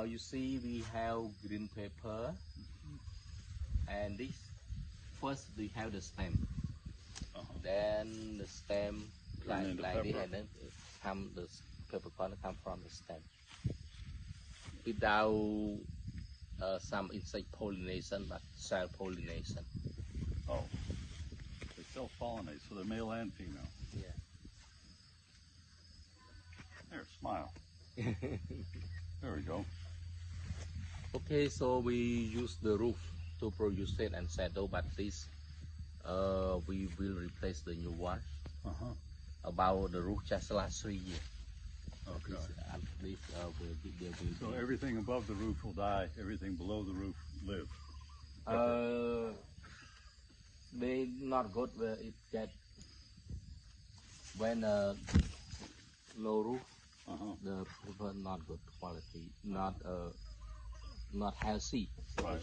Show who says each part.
Speaker 1: You see, we have green pepper, and this first we have the stem. Then the stem like this, and then the peppercorn come from the stem. Without some insect pollination, but self pollination.
Speaker 2: Oh, they self-pollinate, so they're male and female.
Speaker 1: Yeah.
Speaker 2: There, smile. There we go.
Speaker 1: Okay, so we use the roof to produce shade and shadow, but this we will replace the new one. About the roof just last 3 years.
Speaker 2: Okay.
Speaker 1: So
Speaker 2: everything above the roof will die. Everything below the roof live.
Speaker 1: They not good where it get when low roof. The paper not good quality, not healthy.
Speaker 2: Right.